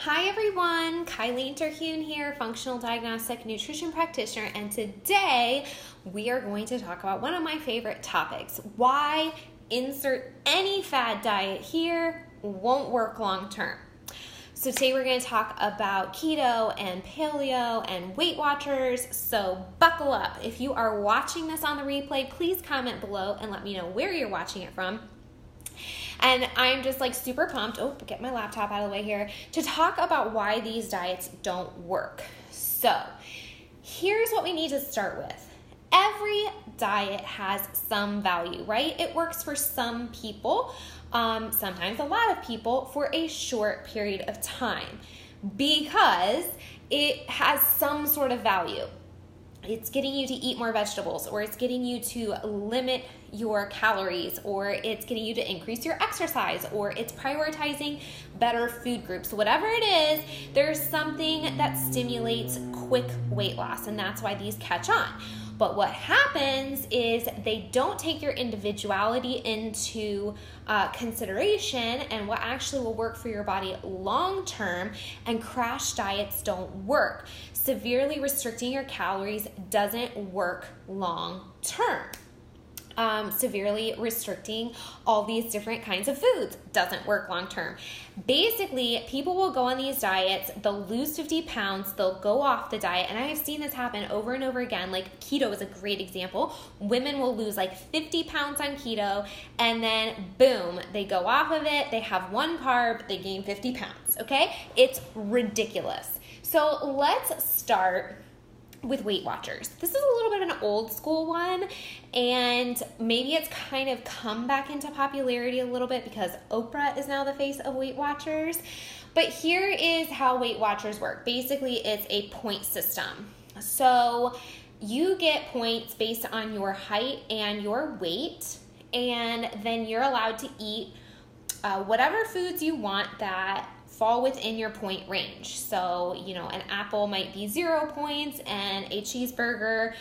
Hi everyone, Kylie Terhune here, functional diagnostic nutrition practitioner, and today we are going to talk about one of my favorite topics, why insert any fad diet here won't work long term. So today we're going to talk about keto and paleo and Weight Watchers, so buckle up. If you are watching this on the replay, please comment below and let me know where you're watching it from. And I'm just super pumped, get my laptop out of the way here, to talk about why these diets don't work. So here's what we need to start with. Every diet has some value, right? It works for some people, sometimes a lot of people, for a short period of time because it has some sort of value. It's getting you to eat more vegetables, or it's getting you to limit your calories, or it's getting you to increase your exercise, or it's prioritizing better food groups. Whatever it is, there's something that stimulates quick weight loss, and that's why these catch on. But what happens is they don't take your individuality into consideration and what actually will work for your body long term, and crash diets don't work. Severely restricting your calories doesn't work long term. Severely restricting all these different kinds of foods doesn't work long term. Basically, people will go on these diets, they'll lose 50 pounds, they'll go off the diet, and I have seen this happen over and over again. Keto is a great example. Women will lose 50 pounds on keto, and then boom, they go off of it, they have one carb, they gain 50 pounds, okay? It's ridiculous. So let's start with Weight Watchers. This is a little bit of an old school one, and maybe it's kind of come back into popularity a little bit because Oprah is now the face of Weight Watchers. But here is how Weight Watchers work. Basically, it's a point system. So you get points based on your height and your weight, and then you're allowed to eat whatever foods you want that fall within your point range. So, an apple might be 0 points, and a cheeseburger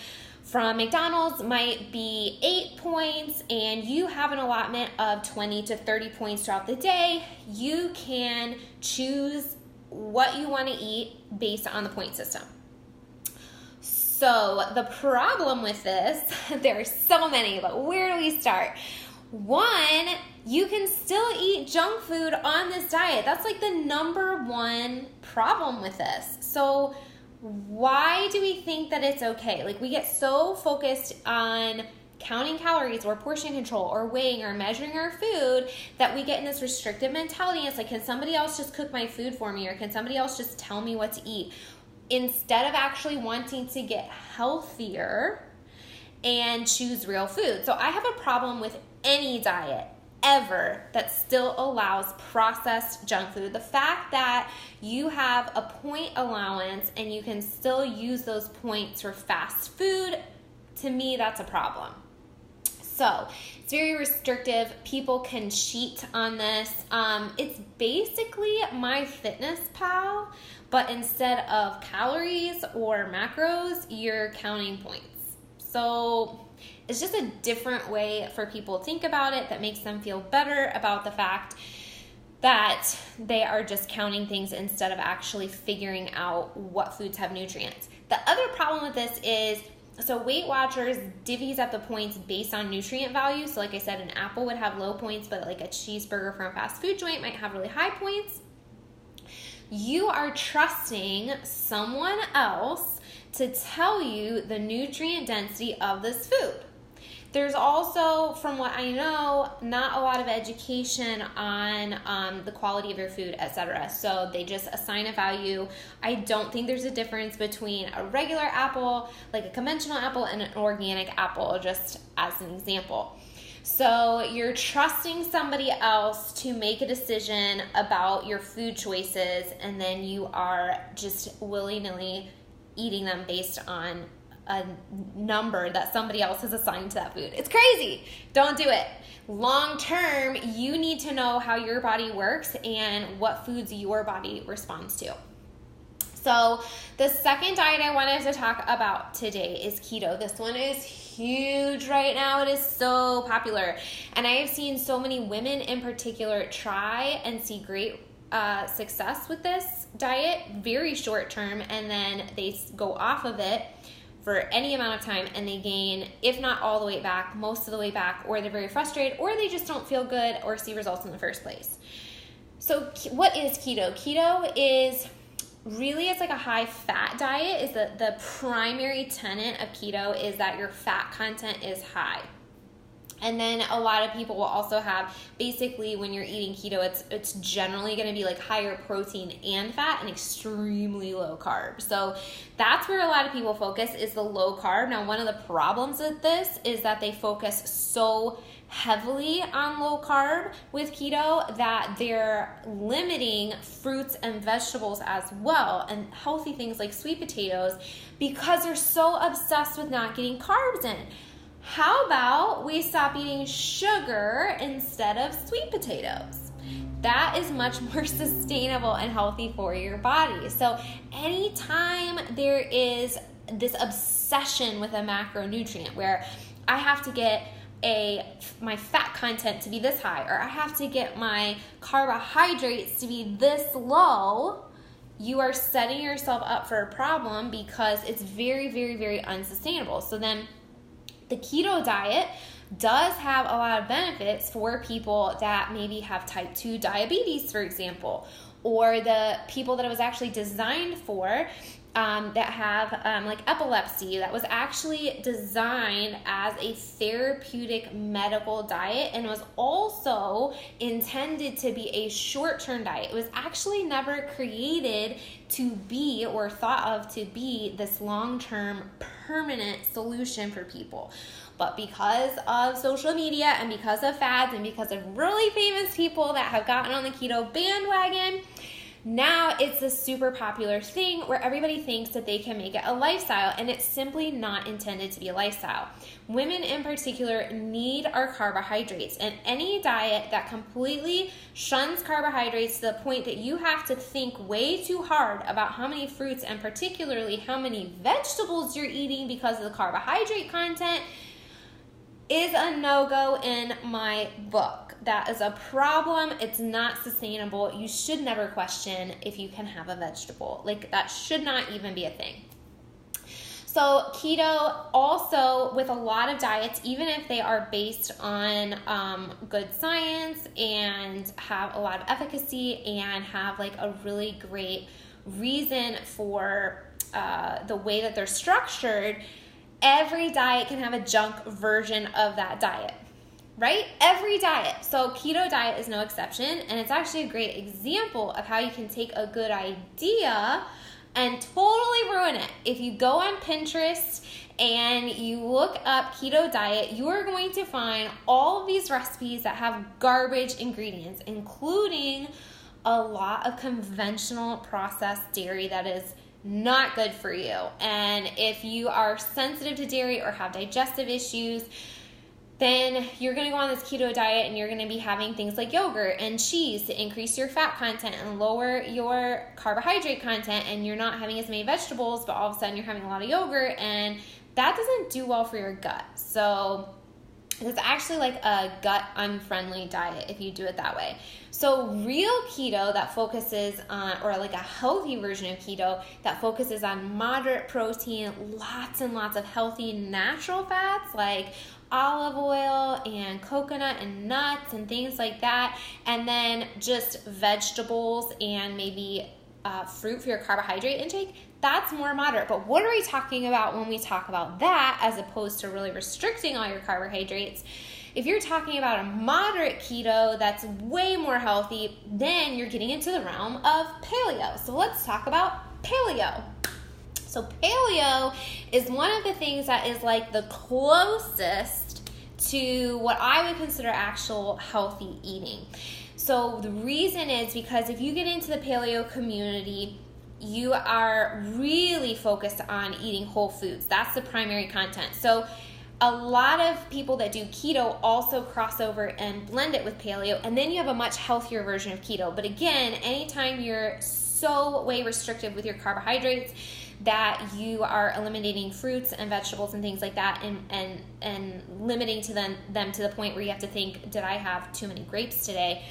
from McDonald's might be 8 points, and you have an allotment of 20 to 30 points throughout the day. You can choose what you want to eat based on the point system. So the problem with this, there are so many, but where do we start? One, you can still eat junk food on this diet. That's the number one problem with this. So why do we think that it's okay? We get so focused on counting calories or portion control or weighing or measuring our food that we get in this restrictive mentality. It's can somebody else just cook my food for me, or can somebody else just tell me what to eat? Instead of actually wanting to get healthier and choose real food. So I have a problem with any diet ever that still allows processed junk food. The fact that you have a point allowance and you can still use those points for fast food, to me, that's a problem. So it's very restrictive. People can cheat on this. It's basically MyFitnessPal, but instead of calories or macros, you're counting points. So it's just a different way for people to think about it that makes them feel better about the fact that they are just counting things instead of actually figuring out what foods have nutrients. The other problem with this is, so Weight Watchers divvies up the points based on nutrient value. So like I said, an apple would have low points, but a cheeseburger from a fast food joint might have really high points. You are trusting someone else to tell you the nutrient density of this food. There's also, from what I know, not a lot of education on the quality of your food, etc. So they just assign a value. I don't think there's a difference between a regular apple, a conventional apple, and an organic apple, just as an example. So you're trusting somebody else to make a decision about your food choices, and then you are just willy-nilly eating them based on a number that somebody else has assigned to that food. It's crazy. Don't do it. Long term, you need to know how your body works and what foods your body responds to. So the second diet I wanted to talk about today is keto. This one is huge right now. It is so popular. And I have seen so many women in particular try and see great success with this diet, very short term, and then they go off of it for any amount of time and they gain, if not all the way back, most of the way back, or they're very frustrated, or they just don't feel good or see results in the first place. So what is keto? Keto is really, it's like a high fat diet. Is the primary tenet of keto is that your fat content is high. And then a lot of people will also have, basically when you're eating keto, it's generally going to be like higher protein and fat and extremely low carb. So that's where a lot of people focus, is the low carb. Now, one of the problems with this is that they focus so heavily on low carb with keto that they're limiting fruits and vegetables as well, and healthy things like sweet potatoes, because they're so obsessed with not getting carbs in. How about we stop eating sugar instead of sweet potatoes? That is much more sustainable and healthy for your body. So anytime there is this obsession with a macronutrient where I have to get my fat content to be this high, or I have to get my carbohydrates to be this low, you are setting yourself up for a problem, because it's very, very, very unsustainable. So then the keto diet does have a lot of benefits for people that maybe have type 2 diabetes, for example, or the people that it was actually designed for, that have like epilepsy. That was actually designed as a therapeutic medical diet, and was also intended to be a short-term diet. It was actually never created to be, or thought of to be, this long-term permanent solution for people. But because of social media and because of fads and because of really famous people that have gotten on the keto bandwagon, now it's a super popular thing where everybody thinks that they can make it a lifestyle, and it's simply not intended to be a lifestyle. Women in particular need our carbohydrates, and any diet that completely shuns carbohydrates to the point that you have to think way too hard about how many fruits and particularly how many vegetables you're eating because of the carbohydrate content is a no-go in my book. That is a problem. It's not sustainable. You should never question if you can have a vegetable. Like, that should not even be a thing. So keto also, with a lot of diets, even if they are based on good science and have a lot of efficacy and have like a really great reason for the way that they're structured, every diet can have a junk version of that diet, right? Every diet. So keto diet is no exception, and it's actually a great example of how you can take a good idea and totally ruin it. If you go on Pinterest and you look up keto diet, you are going to find all of these recipes that have garbage ingredients, including a lot of conventional processed dairy that is not good for you. And if you are sensitive to dairy or have digestive issues, then you're going to go on this keto diet and you're going to be having things like yogurt and cheese to increase your fat content and lower your carbohydrate content, and you're not having as many vegetables, but all of a sudden you're having a lot of yogurt, and that doesn't do well for your gut. So it's actually like a gut unfriendly diet if you do it that way. So real keto that focuses on, or like a healthy version of keto that focuses on moderate protein, lots and lots of healthy natural fats like olive oil and coconut and nuts and things like that, and then just vegetables and maybe fruit for your carbohydrate intake, that's more moderate. But what are we talking about when we talk about that, as opposed to really restricting all your carbohydrates? If you're talking about a moderate keto that's way more healthy, then you're getting into the realm of paleo. So let's talk about paleo. So paleo is one of the things that is like the closest to what I would consider actual healthy eating. So the reason is because if you get into the paleo community, you are really focused on eating whole foods. That's the primary content. So a lot of people that do keto also cross over and blend it with paleo, and then you have a much healthier version of keto. But again, anytime you're so way restrictive with your carbohydrates that you are eliminating fruits and vegetables and things like that, and limiting to them to the point where you have to think, did I have too many grapes today?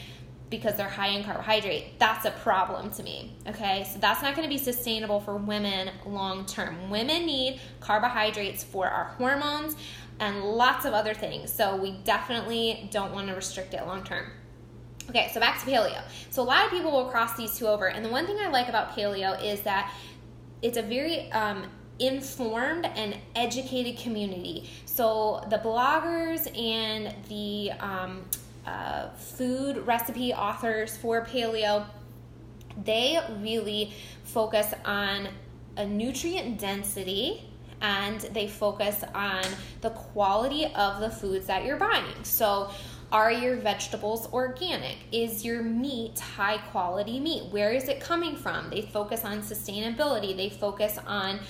because they're high in carbohydrate, that's a problem to me, okay? So that's not going to be sustainable for women long term. Women need carbohydrates for our hormones and lots of other things. So we definitely don't want to restrict it long term. Okay, so back to paleo. So a lot of people will cross these two over. And the one thing I like about paleo is that it's a very informed and educated community. So the bloggers and the food recipe authors for paleo, they really focus on a nutrient density, and they focus on the quality of the foods that you're buying. So are your vegetables organic? Is your meat high quality meat? Where is it coming from? They focus on sustainability. They focus on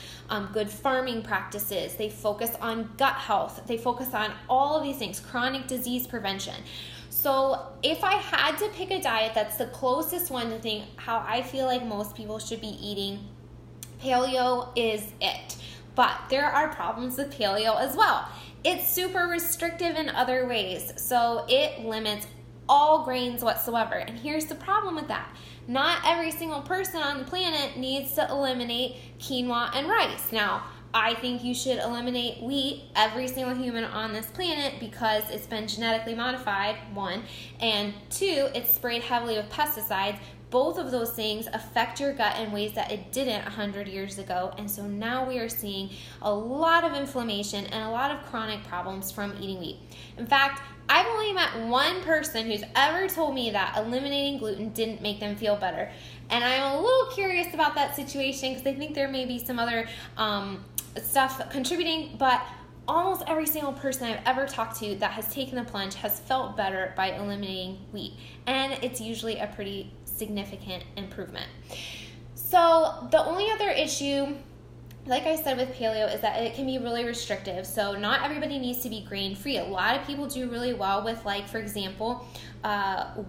good farming practices. They focus on gut health. They focus on all of these things, chronic disease prevention. So if I had to pick a diet that's the closest one to think how I feel like most people should be eating, paleo is it. But there are problems with paleo as well. It's super restrictive in other ways. So it limits all grains whatsoever. And here's the problem with that. Not every single person on the planet needs to eliminate quinoa and rice. Now, I think you should eliminate wheat, every single human on this planet, because it's been genetically modified, one, and two, it's sprayed heavily with pesticides. Both of those things affect your gut in ways that it didn't 100 years ago. And so now we are seeing a lot of inflammation and a lot of chronic problems from eating wheat. In fact, I've only met one person who's ever told me that eliminating gluten didn't make them feel better. And I'm a little curious about that situation because I think there may be some other stuff contributing, but almost every single person I've ever talked to that has taken the plunge has felt better by eliminating wheat. And it's usually a pretty significant improvement. So the only other issue, like I said, with paleo is that it can be really restrictive. So not everybody needs to be grain-free. A lot of people do really well with, like, for example,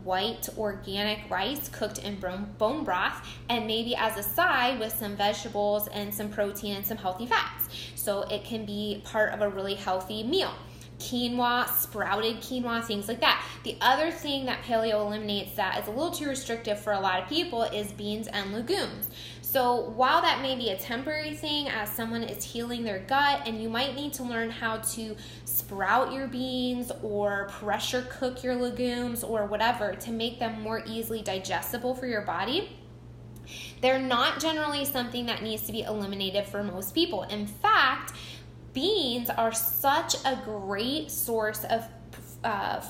white organic rice cooked in bone broth, and maybe as a side with some vegetables and some protein and some healthy fats. So it can be part of a really healthy meal. Quinoa, sprouted quinoa, things like that. The other thing that paleo eliminates that is a little too restrictive for a lot of people is beans and legumes. So while that may be a temporary thing as someone is healing their gut, and you might need to learn how to sprout your beans or pressure cook your legumes or whatever to make them more easily digestible for your body, they're not generally something that needs to be eliminated for most people. In fact, beans are such a great source of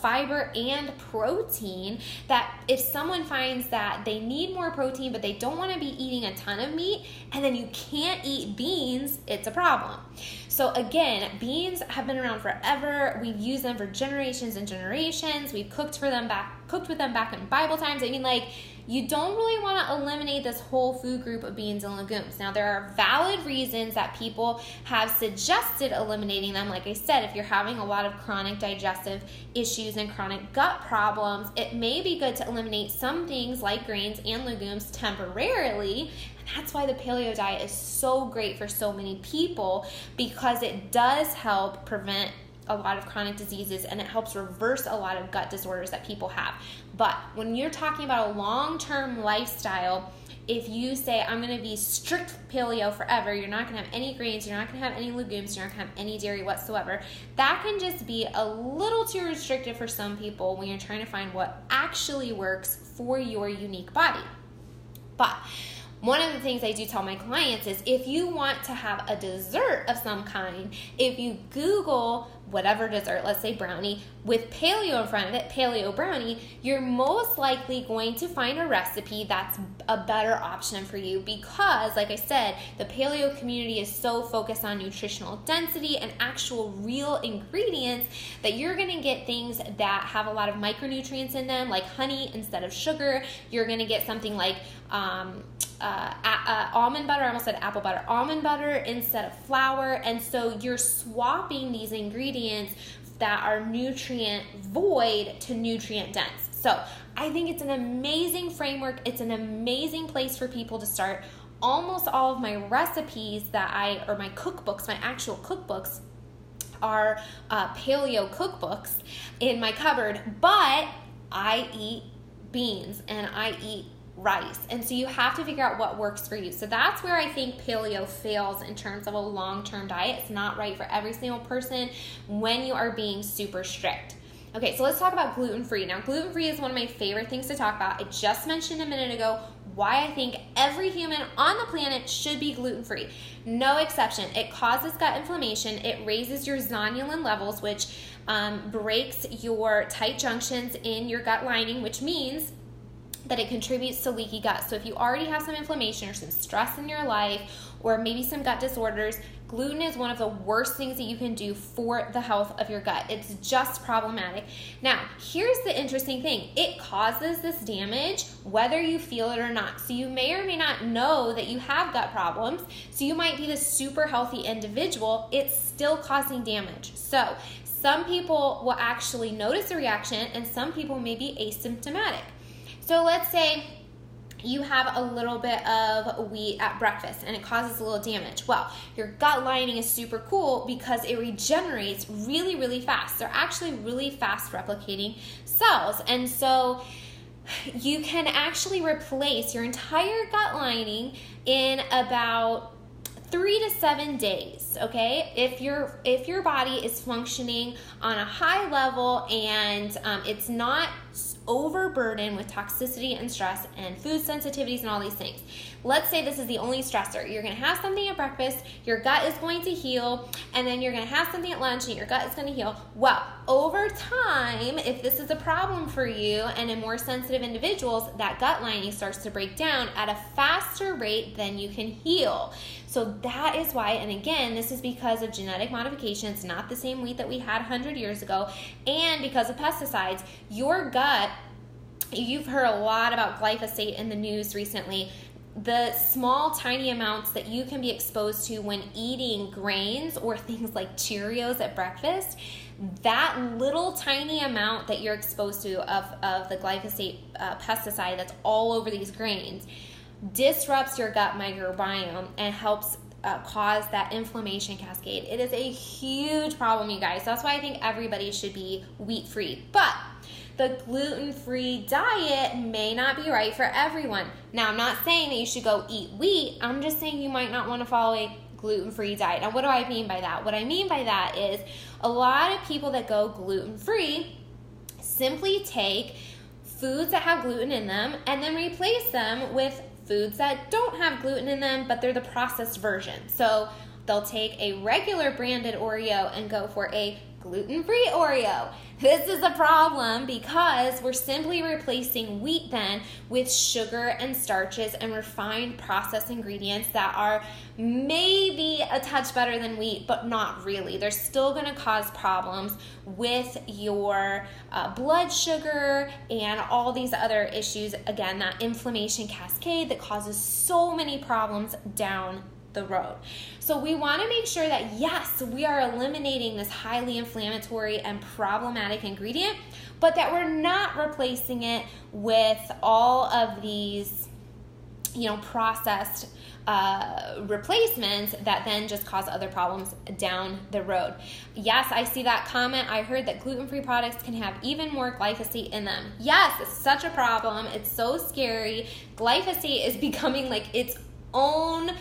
fiber and protein that if someone finds that they need more protein but they don't want to be eating a ton of meat and then you can't eat beans, it's a problem. So again, beans have been around forever. We've used them for generations and generations. We've cooked with them back in Bible times. I mean, like, you don't really want to eliminate this whole food group of beans and legumes. Now, there are valid reasons that people have suggested eliminating them. Like I said, if you're having a lot of chronic digestive issues and chronic gut problems, it may be good to eliminate some things like grains and legumes temporarily. And that's why the paleo diet is so great for so many people, because it does help prevent a lot of chronic diseases, and it helps reverse a lot of gut disorders that people have. But when you're talking about a long-term lifestyle, if you say, I'm going to be strict paleo forever, you're not going to have any grains, you're not going to have any legumes, you're not going to have any dairy whatsoever, that can just be a little too restrictive for some people when you're trying to find what actually works for your unique body. But one of the things I do tell my clients is if you want to have a dessert of some kind, if you Google whatever dessert, let's say brownie, with paleo in front of it, paleo brownie, you're most likely going to find a recipe that's a better option for you because, like I said, the paleo community is so focused on nutritional density and actual real ingredients that you're going to get things that have a lot of micronutrients in them, like honey instead of sugar. You're going to get something like almond butter, I almost said apple butter, almond butter instead of flour. And so you're swapping these ingredients that are nutrient void to nutrient dense. So I think it's an amazing framework. It's an amazing place for people to start. Almost all of my recipes or my cookbooks, my actual cookbooks, are paleo cookbooks in my cupboard, but I eat beans and I eat rice. And so you have to figure out what works for you. So that's where I think paleo fails in terms of a long-term diet. It's not right for every single person when you are being super strict. Okay, so let's talk about gluten-free. Now, gluten-free is one of my favorite things to talk about. I just mentioned a minute ago why I think every human on the planet should be gluten-free. No exception. It causes gut inflammation. It raises your zonulin levels, which breaks your tight junctions in your gut lining, which means that it contributes to leaky gut. So if you already have some inflammation or some stress in your life, or maybe some gut disorders, gluten is one of the worst things that you can do for the health of your gut. It's just problematic. Now, here's the interesting thing. It causes this damage whether you feel it or not. So you may or may not know that you have gut problems. So you might be this super healthy individual. It's still causing damage. So some people will actually notice a reaction and some people may be asymptomatic. So let's say you have a little bit of wheat at breakfast and it causes a little damage. Well, your gut lining is super cool because it regenerates really, really fast. They're actually really fast replicating cells. And so you can actually replace your entire gut lining in about 3 to 7 days, okay? If your body is functioning on a high level and it's not overburdened with toxicity and stress and food sensitivities and all these things. Let's say this is the only stressor. You're going to have something at breakfast, your gut is going to heal, and then you're going to have something at lunch and your gut is going to heal. Well, over time, if this is a problem for you and in more sensitive individuals, that gut lining starts to break down at a faster rate than you can heal. So that is why, and again, this is because of genetic modifications, not the same wheat that we had 100 years ago, and because of pesticides, your gut, you've heard a lot about glyphosate in the news recently. The small, tiny amounts that you can be exposed to when eating grains or things like Cheerios at breakfast, that little tiny amount that you're exposed to of the glyphosate pesticide that's all over these grains disrupts your gut microbiome and helps cause that inflammation cascade. It is a huge problem, you guys. That's why I think everybody should be wheat-free. But the gluten-free diet may not be right for everyone. Now, I'm not saying that you should go eat wheat. I'm just saying you might not want to follow a gluten-free diet. Now, what do I mean by that? What I mean by that is a lot of people that go gluten-free simply take foods that have gluten in them and then replace them with foods that don't have gluten in them, but they're the processed version. So they'll take a regular branded Oreo and go for a gluten-free Oreo. This is a problem because we're simply replacing wheat then with sugar and starches and refined processed ingredients that are maybe a touch better than wheat, but not really. They're still going to cause problems with your blood sugar and all these other issues. Again, that inflammation cascade that causes so many problems down the road. So we want to make sure that yes, we are eliminating this highly inflammatory and problematic ingredient, but that we're not replacing it with all of these, processed replacements that then just cause other problems down the road. Yes, I see that comment. I heard that gluten-free products can have even more glyphosate in them. Yes, it's such a problem. It's so scary. Glyphosate is becoming like its own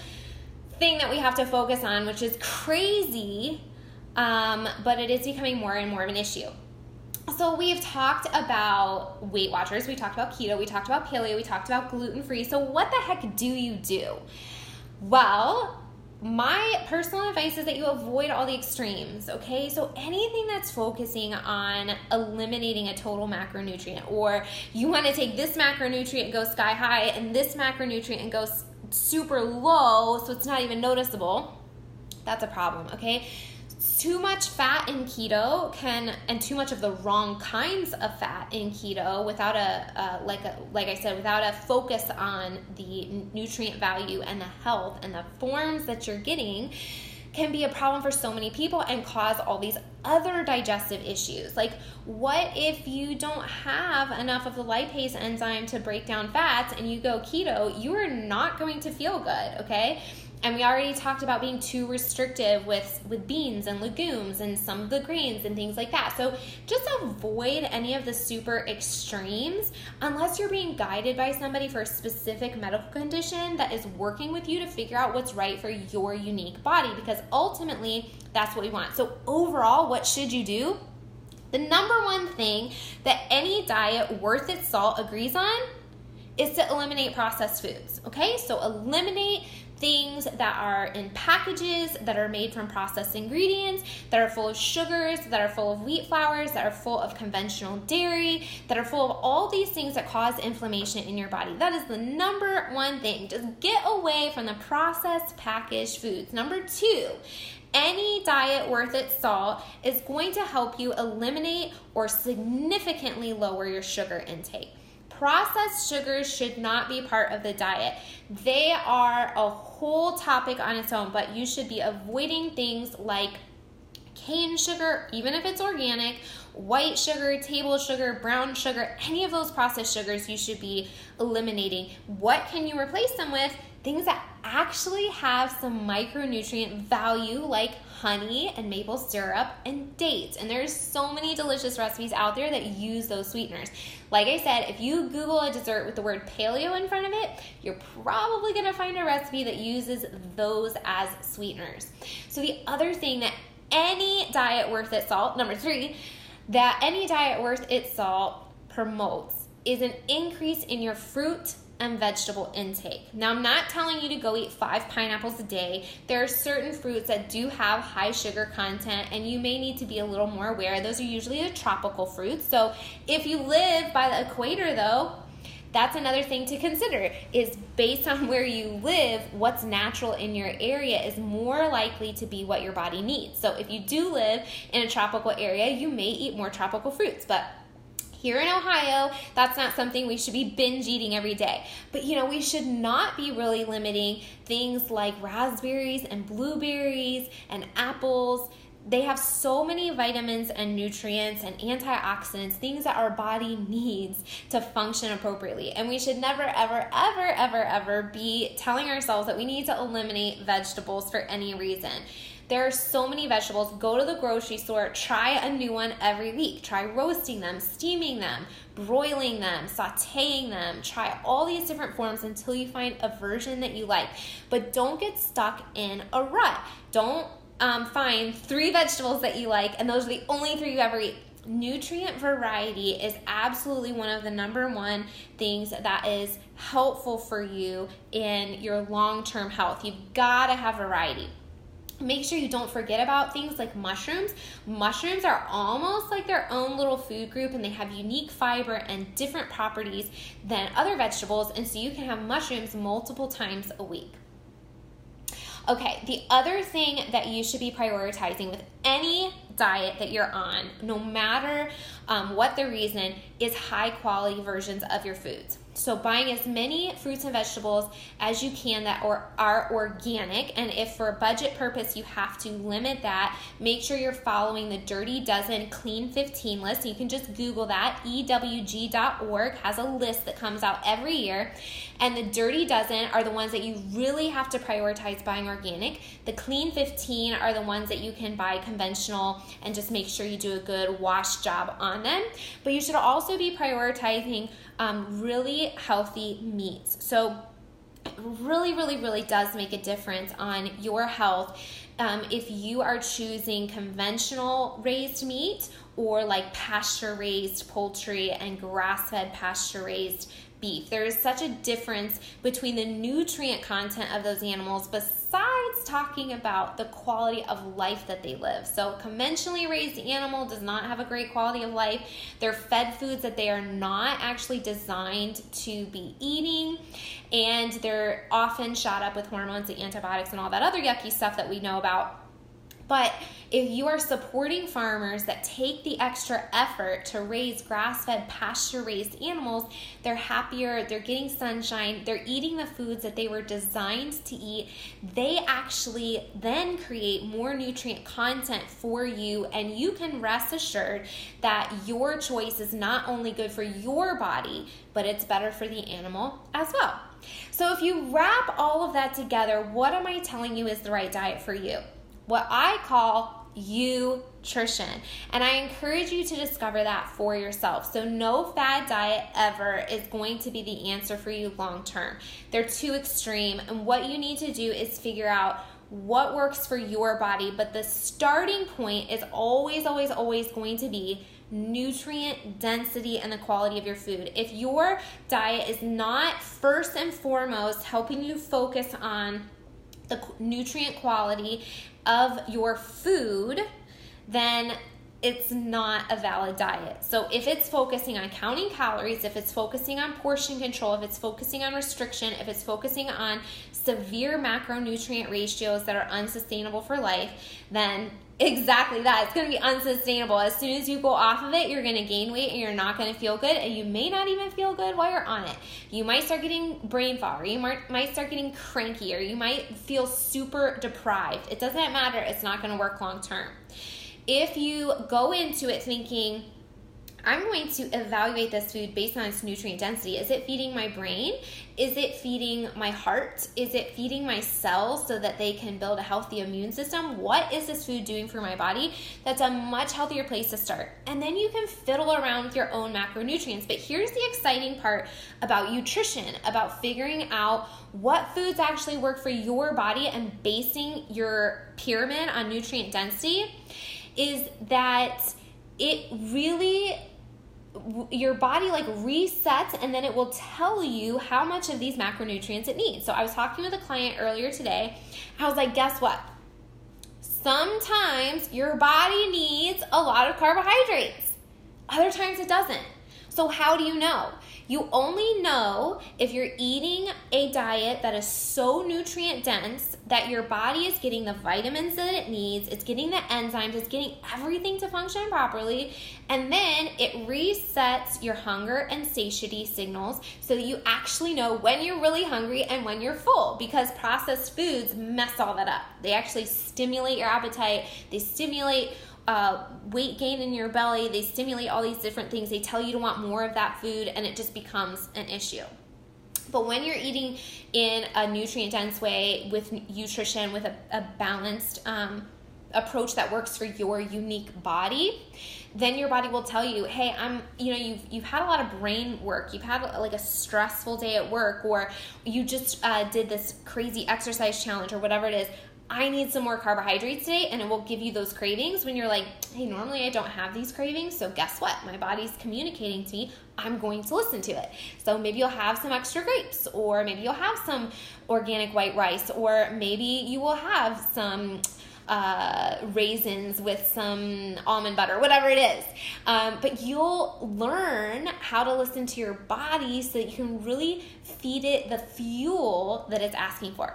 thing that we have to focus on, which is crazy, but it is becoming more and more of an issue. So we've talked about Weight Watchers, we talked about keto, we talked about paleo, we talked about gluten-free. So what the heck do you do? Well, my personal advice is that you avoid all the extremes, okay? So anything that's focusing on eliminating a total macronutrient, or you want to take this macronutrient and go sky high and this macronutrient and go super low so it's not even noticeable, that's a problem, okay? Too much fat in keto and too much of the wrong kinds of fat in keto without like I said, without a focus on the nutrient value and the health and the forms that you're getting can be a problem for so many people and cause all these other digestive issues. Like, what if you don't have enough of the lipase enzyme to break down fats and you go keto? You are not going to feel good, okay? And we already talked about being too restrictive with beans and legumes and some of the grains and things like that. So just avoid any of the super extremes unless you're being guided by somebody for a specific medical condition that is working with you to figure out what's right for your unique body, because ultimately that's what we want. So overall, what should you do? The number one thing that any diet worth its salt agrees on is to eliminate processed foods, okay? So eliminate things that are in packages that are made from processed ingredients, that are full of sugars, that are full of wheat flours, that are full of conventional dairy, that are full of all these things that cause inflammation in your body. That is the number one thing. Just get away from the processed packaged foods. Number two, any diet worth its salt is going to help you eliminate or significantly lower your sugar intake. Processed sugars should not be part of the diet. They are a whole topic on its own, but you should be avoiding things like cane sugar, even if it's organic, white sugar, table sugar, brown sugar, any of those processed sugars you should be eliminating. What can you replace them with? Things that actually have some micronutrient value, like honey and maple syrup and dates. And there's so many delicious recipes out there that use those sweeteners. Like I said, if you Google a dessert with the word paleo in front of it, you're probably gonna find a recipe that uses those as sweeteners. So the other thing that any diet worth its salt, number three, that any diet worth its salt promotes is an increase in your fruit and vegetable intake. Now, I'm not telling you to go eat 5 pineapples a day. There are certain fruits that do have high sugar content, and you may need to be a little more aware. Those are usually the tropical fruits. So if you live by the equator, though, that's another thing to consider, is based on where you live, what's natural in your area is more likely to be what your body needs. So if you do live in a tropical area, you may eat more tropical fruits, but here in Ohio, that's not something we should be binge eating every day. But we should not be really limiting things like raspberries and blueberries and apples. They have so many vitamins and nutrients and antioxidants, things that our body needs to function appropriately. And we should never, ever, ever, ever, ever be telling ourselves that we need to eliminate vegetables for any reason. There are so many vegetables. Go to the grocery store, try a new one every week. Try roasting them, steaming them, broiling them, sauteing them. Try all these different forms until you find a version that you like. But don't get stuck in a rut. Don't find 3 vegetables that you like and those are the only 3 you ever eat. Nutrient variety is absolutely one of the number one things that is helpful for you in your long-term health. You've got to have variety. Make sure you don't forget about things like mushrooms. Mushrooms are almost like their own little food group, and they have unique fiber and different properties than other vegetables, and so you can have mushrooms multiple times a week. Okay, the other thing that you should be prioritizing with any diet that you're on, no matter what the reason, is high quality versions of your foods. So buying as many fruits and vegetables as you can that are organic, and if for a budget purpose you have to limit that, make sure you're following the Dirty Dozen Clean 15 list. You can just Google that. EWG.org has a list that comes out every year, and the Dirty Dozen are the ones that you really have to prioritize buying organic. The Clean 15 are the ones that you can buy conventional and just make sure you do a good wash job on them. But you should also be prioritizing really healthy meats. So it really does make a difference on your health if you are choosing conventional raised meat or like pasture raised poultry and grass-fed pasture raised beef. There is such a difference between the nutrient content of those animals besides talking about the quality of life that they live. So conventionally raised animal does not have a great quality of life. They're fed foods that they are not actually designed to be eating, and they're often shot up with hormones and antibiotics and all that other yucky stuff that we know about. But if you are supporting farmers that take the extra effort to raise grass-fed, pasture-raised animals, they're happier, they're getting sunshine, they're eating the foods that they were designed to eat. They actually then create more nutrient content for you, and you can rest assured that your choice is not only good for your body, but it's better for the animal as well. So if you wrap all of that together, what am I telling you is the right diet for you? What I call nutrition. And I encourage you to discover that for yourself. So no fad diet ever is going to be the answer for you long term. They're too extreme. And what you need to do is figure out what works for your body. But the starting point is always, always, always going to be nutrient density and the quality of your food. If your diet is not first and foremost helping you focus on the nutrient quality of your food, then it's not a valid diet. So if it's focusing on counting calories, if it's focusing on portion control, if it's focusing on restriction, if it's focusing on severe macronutrient ratios that are unsustainable for life, then exactly that. It's going to be unsustainable. As soon as you go off of it, you're going to gain weight and you're not going to feel good, and you may not even feel good while you're on it. You might start getting brain fog, or you might start getting cranky, or you might feel super deprived. It doesn't matter. It's not going to work long term. If you go into it thinking, I'm going to evaluate this food based on its nutrient density. Is it feeding my brain? Is it feeding my heart? Is it feeding my cells so that they can build a healthy immune system? What is this food doing for my body? That's a much healthier place to start. And then you can fiddle around with your own macronutrients. But here's the exciting part about nutrition, about figuring out what foods actually work for your body and basing your pyramid on nutrient density, is that it really, your body like resets, and then it will tell you how much of these macronutrients it needs. So I was talking with a client earlier today. I was like, guess what? Sometimes your body needs a lot of carbohydrates. Other times it doesn't. So how do you know? You only know if you're eating a diet that is so nutrient dense that your body is getting the vitamins that it needs, it's getting the enzymes, it's getting everything to function properly, and then it resets your hunger and satiety signals so that you actually know when you're really hungry and when you're full, because processed foods mess all that up. They actually stimulate your appetite, they stimulate weight gain in your belly, they stimulate all these different things. They tell you to want more of that food, and it just becomes an issue. But when you're eating in a nutrient-dense way with nutrition, with a balanced approach that works for your unique body, then your body will tell you, hey, you've had a lot of brain work, you've had like a stressful day at work, or you just did this crazy exercise challenge or whatever it is. I need some more carbohydrates today, and it will give you those cravings when you're like, hey, normally I don't have these cravings, so guess what? My body's communicating to me, I'm going to listen to it. So maybe you'll have some extra grapes, or maybe you'll have some organic white rice, or maybe you will have some raisins with some almond butter, whatever it is. But you'll learn how to listen to your body so that you can really feed it the fuel that it's asking for.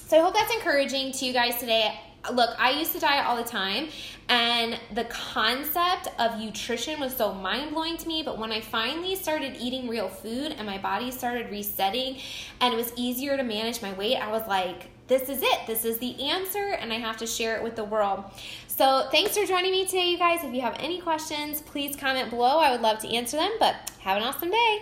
So I hope that's encouraging to you guys today. Look, I used to diet all the time, and the concept of nutrition was so mind-blowing to me, but when I finally started eating real food and my body started resetting and it was easier to manage my weight, I was like, this is it. This is the answer, and I have to share it with the world. So thanks for joining me today, you guys. If you have any questions, please comment below. I would love to answer them, but have an awesome day.